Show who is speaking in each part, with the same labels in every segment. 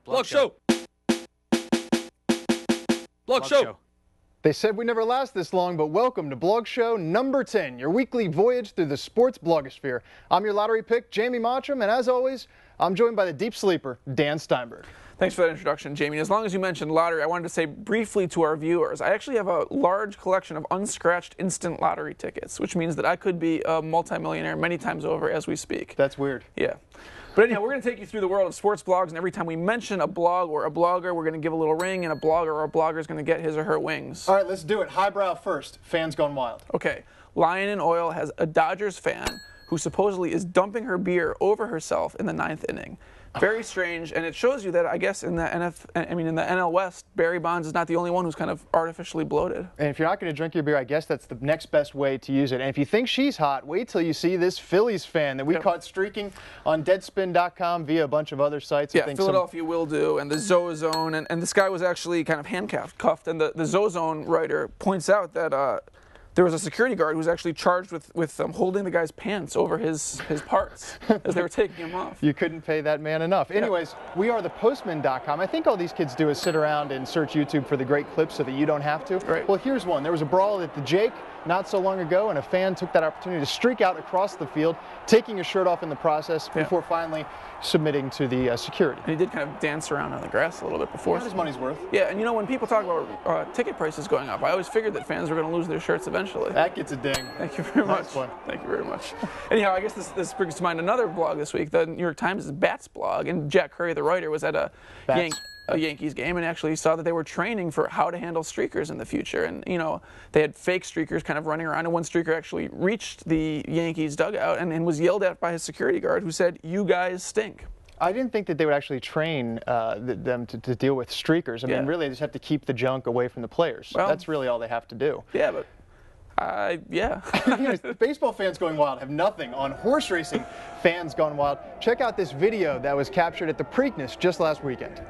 Speaker 1: Blog show. Blog show.
Speaker 2: They said we never last this long, but welcome to Blog Show number 10, your weekly voyage through the sports blogosphere. I'm your lottery pick, Jamie Mottram, and as always, I'm joined by the deep sleeper, Dan Steinberg.
Speaker 1: Thanks for that introduction, Jamie. As long as you mentioned lottery, I wanted to say briefly to our viewers, I actually have a large collection of unscratched instant lottery tickets, which means that I could be a multimillionaire many times over as we speak.
Speaker 2: That's weird.
Speaker 1: Yeah. But anyhow, we're going to take you through the world of sports blogs, and every time we mention a blog or a blogger, we're going to give a little ring, and a blogger or a blogger is going to get his or her wings.
Speaker 2: All right, let's do it. Highbrow first. Fans gone wild.
Speaker 1: Okay. Lion in Oil has a Dodgers fan who supposedly is dumping her beer over herself in the 9th inning. Very strange, and it shows you that I guess in the NL West, Barry Bonds is not the only one who's kind of artificially bloated.
Speaker 2: And if you're not going to drink your beer, I guess that's the next best way to use it. And if you think she's hot, wait till you see this Phillies fan that we caught streaking on Deadspin.com via a bunch of other sites.
Speaker 1: Yeah, Philadelphia Will Do and the Zozone, and this guy was actually kind of handcuffed, and the Zozone writer points out that there was a security guard who was actually charged with holding the guy's pants over his parts as they were taking him off.
Speaker 2: You couldn't pay that man enough. Anyways, we are thepostman.com. I think all these kids do is sit around and search YouTube for the great clips so that you don't have to.
Speaker 1: Right.
Speaker 2: Well, here's one. There was a brawl at the Jake not so long ago, and a fan took that opportunity to streak out across the field, taking his shirt off in the process before finally submitting to the security.
Speaker 1: And he did kind of dance around on the grass a little bit before.
Speaker 2: Got his money's worth.
Speaker 1: Yeah, and you know, when people talk about ticket prices going up, I always figured that fans were going to lose their shirts eventually.
Speaker 2: That gets a ding.
Speaker 1: Thank you very much.
Speaker 2: Nice one.
Speaker 1: Thank you very much. Anyhow, I guess this brings to mind another blog this week, the New York Times' Bats blog, and Jack Curry, the writer, was at a Yankees game and actually saw that they were training for how to handle streakers in the future. And, you know, they had fake streakers kind of running around, and one streaker actually reached the Yankees dugout and was yelled at by his security guard who said, "You guys stink."
Speaker 2: I didn't think that they would actually train them to deal with streakers. I mean, really, they just have to keep the junk away from the players.
Speaker 1: Well,
Speaker 2: that's really all they have to do.
Speaker 1: Yeah, but yeah.
Speaker 2: Baseball fans going wild have nothing on horse racing fans gone wild. Check out this video that was captured at the Preakness just last weekend.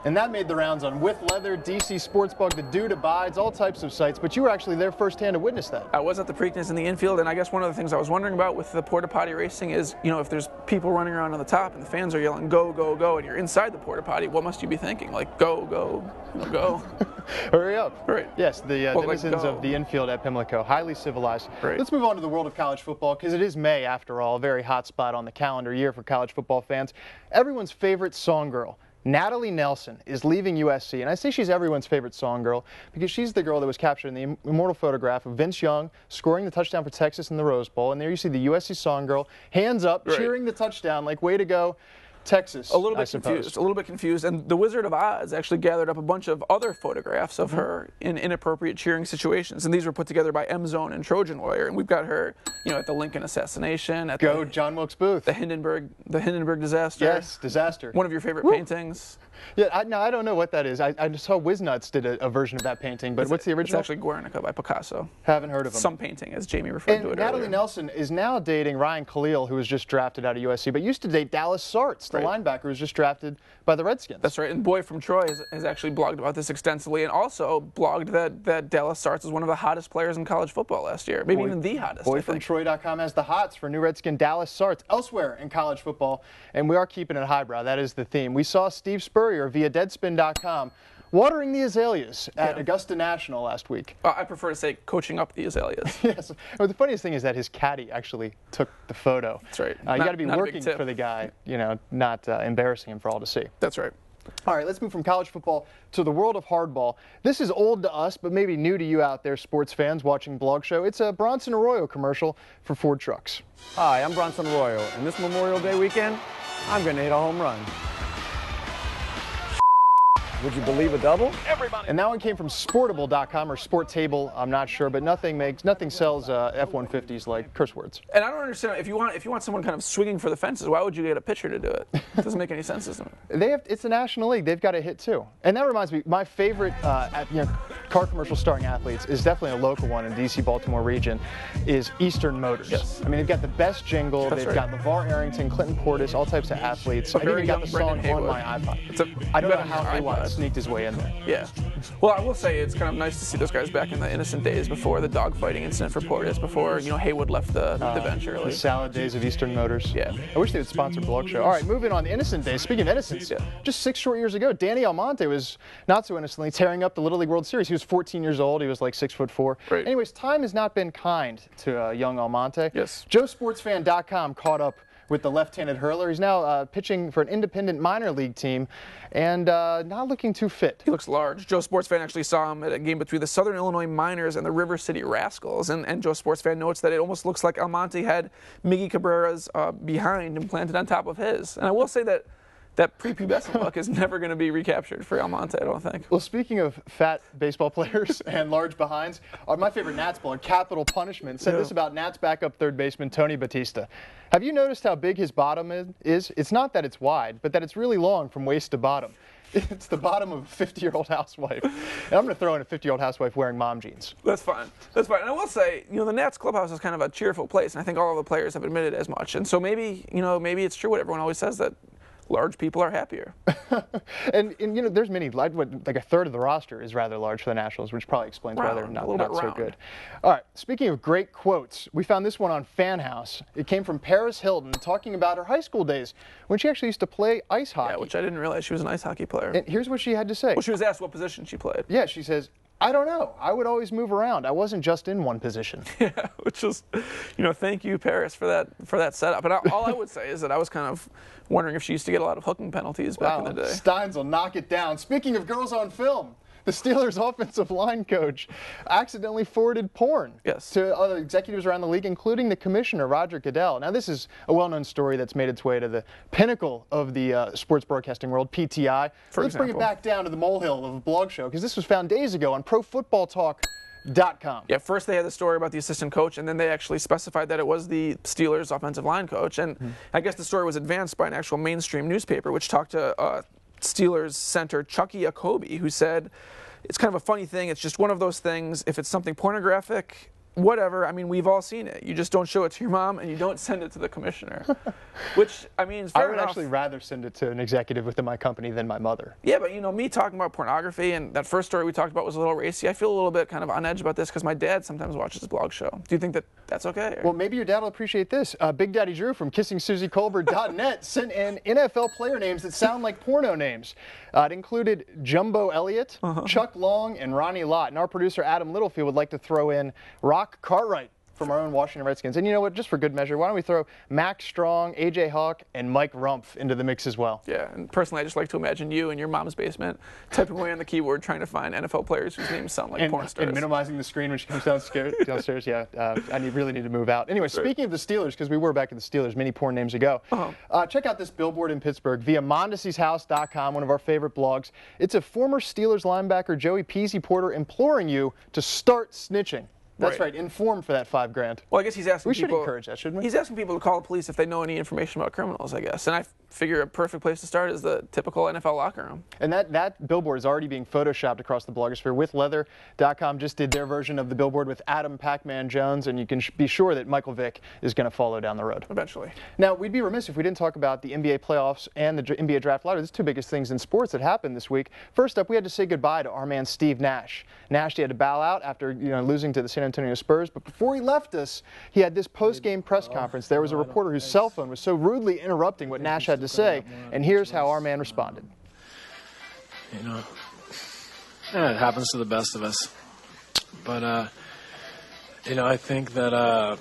Speaker 2: And that made the rounds on With Leather, DC Sportsbug, The Dude Abides, all types of sites. But you were actually there firsthand to witness that.
Speaker 1: I was at the Preakness in the infield, and I guess one of the things I was wondering about with the porta potty racing is, you know, if there's people running around on the top and the fans are yelling, "Go, go, go," and you're inside the porta potty, what must you be thinking? Like, go, go, go.
Speaker 2: Hurry up.
Speaker 1: Right.
Speaker 2: Yes, the denizens of the infield at Pimlico, highly civilized.
Speaker 1: Right.
Speaker 2: Let's move on to the world of college football, because it is May, after all, a very hot spot on the calendar year for college football fans. Everyone's favorite song girl, Natalie Nelson, is leaving USC, and I say she's everyone's favorite song girl because she's the girl that was captured in the immortal photograph of Vince Young scoring the touchdown for Texas in the Rose Bowl, and there you see the USC song girl, hands up, cheering the touchdown, like, way to go, Texas.
Speaker 1: A little bit confused, and the Wizard of Oz actually gathered up a bunch of other photographs of her in inappropriate cheering situations, and these were put together by M-Zone and Trojan Warrior, and we've got her, you know, at the Lincoln assassination, at
Speaker 2: John Wilkes Booth,
Speaker 1: the Hindenburg disaster.
Speaker 2: Yes, disaster.
Speaker 1: One of your favorite paintings.
Speaker 2: Yeah, I don't know what that is. I just saw Wiznuts did a version of that painting, but what's the original?
Speaker 1: It's actually Guernica by Picasso.
Speaker 2: Haven't heard of him.
Speaker 1: Some painting, as Jamie referred to it
Speaker 2: Natalie
Speaker 1: earlier.
Speaker 2: Nelson is now dating Ryan Khalil, who was just drafted out of USC, but used to date Dallas Sartz, the linebacker who was just drafted by the Redskins.
Speaker 1: That's right, and Boy from Troy has actually blogged about this extensively, and also blogged that Dallas Sartz was one of the hottest players in college football last year, maybe even the hottest.
Speaker 2: BoyFromTroy.com has the hots for new Redskin Dallas Sartz elsewhere in college football, and we are keeping it highbrow. That is the theme. We saw Steve Spurrier via Deadspin.com watering the azaleas at Augusta National last week.
Speaker 1: I prefer to say coaching up the azaleas.
Speaker 2: Yes. Well, the funniest thing is that his caddy actually took the photo.
Speaker 1: That's right.
Speaker 2: You got to be working for the guy, you know, not embarrassing him for all to see.
Speaker 1: That's right.
Speaker 2: All right, let's move from college football to the world of hardball. This is old to us, but maybe new to you out there, sports fans watching Blog Show. It's a Bronson Arroyo commercial for Ford trucks.
Speaker 3: Hi, I'm Bronson Arroyo, and this Memorial Day weekend, I'm going to hit a home run. Would you believe a double?
Speaker 2: And that one came from Sportable.com or Sport Table, I'm not sure, but nothing sells F-150s like curse words.
Speaker 1: And I don't understand, if you want someone kind of swinging for the fences, why would you get a pitcher to do it? It doesn't make any sense, doesn't it?
Speaker 2: It's the National League. They've got a hit too. And that reminds me, my favorite car commercial starring athletes is definitely a local one in DC, Baltimore region, is Eastern Motors.
Speaker 1: Yes.
Speaker 2: I mean, they've got the best jingle. They've got LeVar Arrington, Clinton Portis, all types of athletes. I've even got the song on my iPod. I don't know how Haywood sneaked his way in there.
Speaker 1: Yeah. Well, I will say it's kind of nice to see those guys back in the innocent days before the dogfighting incident for Portis, before Haywood left the bench early.
Speaker 2: The salad days of Eastern Motors.
Speaker 1: Yeah.
Speaker 2: I wish they would sponsor Blog Show. All right, moving on. The innocent days. Speaking of innocence, just 6 short years ago, Danny Almonte was not so innocently tearing up the Little League World Series. He was 14 years old. He was like 6'4".
Speaker 1: Right.
Speaker 2: Anyways, time has not been kind to young Almonte.
Speaker 1: Yes.
Speaker 2: JoeSportsFan.com caught up with the left-handed hurler. He's now pitching for an independent minor league team and not looking too fit.
Speaker 1: He looks large. Joe Sports Fan actually saw him at a game between the Southern Illinois Miners and the River City Rascals, and Joe Sports Fan notes that it almost looks like Almonte had Miggy Cabrera's behind implanted on top of his. And I will say that prepubescent look is never going to be recaptured for Almonte, I don't think.
Speaker 2: Well, speaking of fat baseball players and large behinds, my favorite Nats baller, Capital Punishment, said this about Nats backup third baseman Tony Batista. Have you noticed how big his bottom is? It's not that it's wide, but that it's really long from waist to bottom. It's the bottom of a 50-year-old housewife. And I'm going to throw in a 50-year-old housewife wearing mom jeans.
Speaker 1: That's fine. That's fine. And I will say, the Nats clubhouse is kind of a cheerful place, and I think all of the players have admitted as much. And so maybe it's true what everyone always says, that large people are happier.
Speaker 2: and there's many, like a third of the roster is rather large for the Nationals, which probably explains why they're not so good. All right, speaking of great quotes, we found this one on Fan House. It came from Paris Hilton talking about her high school days when she actually used to play ice hockey.
Speaker 1: Yeah, which I didn't realize she was an ice hockey player.
Speaker 2: And here's what she had to say.
Speaker 1: Well, she was asked what position she played.
Speaker 2: Yeah, she says, I don't know. I would always move around. I wasn't just in one position.
Speaker 1: Yeah, which is, thank you, Paris, for that setup. And all I would say is that I was kind of wondering if she used to get a lot of hooking penalties back in the day.
Speaker 2: Steins will knock it down. Speaking of girls on film, the Steelers' offensive line coach accidentally forwarded porn to other executives around the league, including the commissioner, Roger Goodell. Now, this is a well-known story that's made its way to the pinnacle of the sports broadcasting world, PTI. Let's bring it back down to the molehill of a blog show, because this was found days ago on ProFootballTalk.com.
Speaker 1: Yeah, first they had the story about the assistant coach, and then they actually specified that it was the Steelers' offensive line coach. And I guess the story was advanced by an actual mainstream newspaper, which talked to Steelers center Chucky Jacoby, who said, it's kind of a funny thing. It's just one of those things. If it's something pornographic, whatever. I mean, we've all seen it. You just don't show it to your mom, and you don't send it to the commissioner. Which, I mean, is fair enough.
Speaker 2: I would actually rather send it to an executive within my company than my mother.
Speaker 1: Yeah, but me talking about pornography, and that first story we talked about was a little racy. I feel a little bit kind of on edge about this because my dad sometimes watches the blog show. Do you think that that's okay? Or?
Speaker 2: Well, maybe your dad will appreciate this. Big Daddy Drew from KissingSusieColbert.net sent in NFL player names that sound like porno names. It included Jumbo Elliott, Chuck Long, and Ronnie Lott. And our producer, Adam Littlefield, would like to throw in Rock Cartwright from our own Washington Redskins. And you know what, just for good measure, why don't we throw Max Strong, A.J. Hawk, and Mike Rumpf into the mix as well.
Speaker 1: Yeah, and personally, I just like to imagine you in your mom's basement typing away on the keyboard trying to find NFL players whose names sound like porn stars.
Speaker 2: And minimizing the screen when she comes downstairs. Yeah, I really need to move out. Anyway, speaking of the Steelers, because we were back at the Steelers many porn names ago, check out this billboard in Pittsburgh via mondesieshouse.com, one of our favorite blogs. It's a former Steelers linebacker, Joey Peasy Porter, imploring you to start snitching. That's right. Inform for that $5 grand.
Speaker 1: Well, I guess he's asking
Speaker 2: we
Speaker 1: people.
Speaker 2: We should encourage that, shouldn't we?
Speaker 1: He's asking people to call the police if they know any information about criminals, I guess. And I figure a perfect place to start is the typical NFL locker room.
Speaker 2: And that billboard is already being photoshopped across the blogosphere. WithLeather.com just did their version of the billboard with Adam Pac-Man Jones, and you can be sure that Michael Vick is going to follow down the road.
Speaker 1: Eventually.
Speaker 2: Now, we'd be remiss if we didn't talk about the NBA playoffs and the NBA draft lottery. These two biggest things in sports that happened this week. First up, we had to say goodbye to our man Steve Nash. Nash had to bow out after losing to the San Antonio Spurs, but before he left us, he had this post-game press conference. There was a reporter whose cell phone was so rudely interrupting what Nash had to say, and here's how our man responded.
Speaker 4: It happens to the best of us. But, I think that, I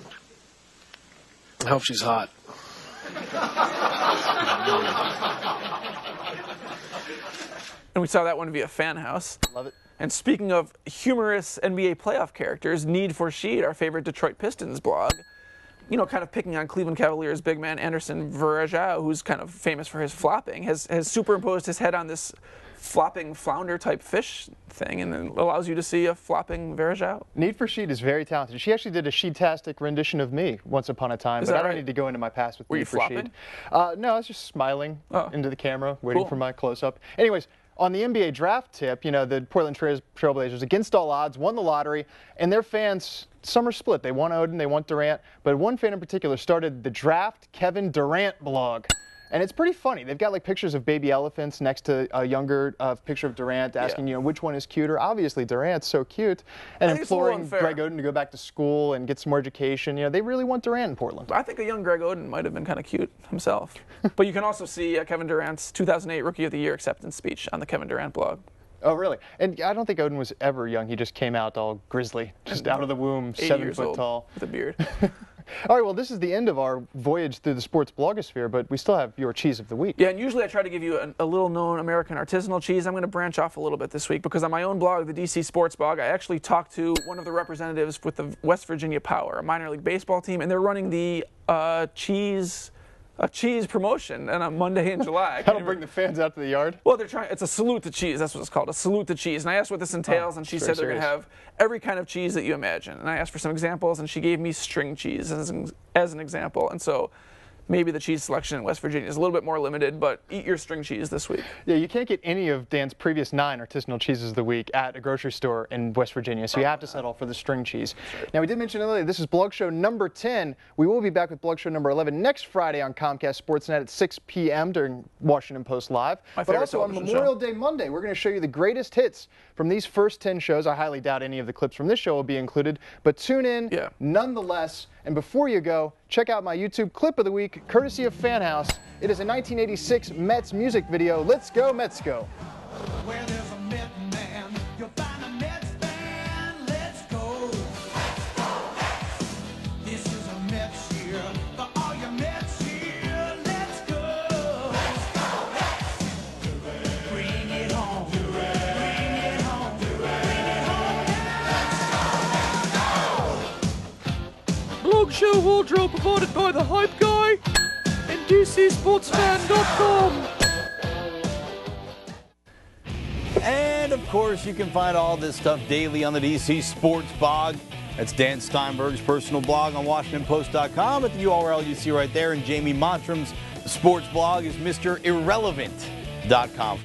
Speaker 4: hope she's hot.
Speaker 1: And we saw that one via Fan House.
Speaker 2: Love it.
Speaker 1: And speaking of humorous NBA playoff characters, Need for Sheet, our favorite Detroit Pistons blog, kind of picking on Cleveland Cavaliers big man Anderson Varejao, who's kind of famous for his flopping, has superimposed his head on this flopping flounder-type fish thing, and then allows you to see a flopping Varejao.
Speaker 2: Need for Sheet is very talented. She actually did a Sheetastic rendition of me once upon a time, but I don't need to go into my past with Need for Sheet. No, I was just smiling into the camera, waiting for my close-up. Anyways, On the NBA draft tip, you know, the Portland Trailblazers, against all odds, won the lottery, and their fans, some are split. They want Odin, they want Durant, but one fan in particular started the Draft Kevin Durant blog. And it's pretty funny. They've got like pictures of baby elephants next to a younger picture of Durant, asking, you know, which one is cuter. Obviously, Durant's so cute, and imploring Greg Oden to go back to school and get some more education. You know, they really want Durant in Portland.
Speaker 1: I think a young Greg Oden might have been kind of cute himself. But you can also see Kevin Durant's 2008 Rookie of the Year acceptance speech on the Kevin Durant blog.
Speaker 2: Oh, really? And I don't think Oden was ever young. He just came out all grizzly, just out of the womb, 7 foot tall.
Speaker 1: With a beard.
Speaker 2: All right, well, this is the end of our voyage through the sports blogosphere, but we still have your cheese of the week.
Speaker 1: Yeah, and usually I try to give you a little-known American artisanal cheese. I'm going to branch off a little bit this week because on my own blog, the DC Sports Blog, I actually talked to one of the representatives with the West Virginia Power, a minor league baseball team, and they're running the cheese promotion on a Monday in July.
Speaker 2: That'll bring the fans out to the yard?
Speaker 1: Well, they're trying. It's a salute to cheese. That's what it's called, a salute to cheese. And I asked what this entails, and she said they're going to have every kind of cheese that you imagine. And I asked for some examples, and she gave me string cheese as an example. And so maybe the cheese selection in West Virginia is a little bit more limited, but eat your string cheese this week.
Speaker 2: Yeah, you can't get any of Dan's previous 9 artisanal cheeses of the week at a grocery store in West Virginia, so you have to settle for the string cheese. Now, we did mention earlier, this is Blog Show number 10. We will be back with Blog Show number 11 next Friday on Comcast Sportsnet at 6 p.m. during Washington Post Live. But also on Memorial Day Monday, we're going to show you the greatest hits from these first 10 shows. I highly doubt any of the clips from this show will be included, but tune in nonetheless. And before you go, check out my YouTube clip of the week, courtesy of Fan House. It is a 1986 Mets music video. Let's go, Mets go.
Speaker 5: Where there's a Met man, you'll find a Mets fan. Let's go. This is a Mets year for all your Mets here. Let's go. Bring it home. Bring it home. Bring it home.
Speaker 6: Blog Show wardrobe provided by the Hype Guy and DCSportsFan.com.
Speaker 7: And of course, you can find all this stuff daily on the DC Sports Blog. That's Dan Steinberg's personal blog on WashingtonPost.com at the URL you see right there. And Jamie Mottram's sports blog is MrIrrelevant.com.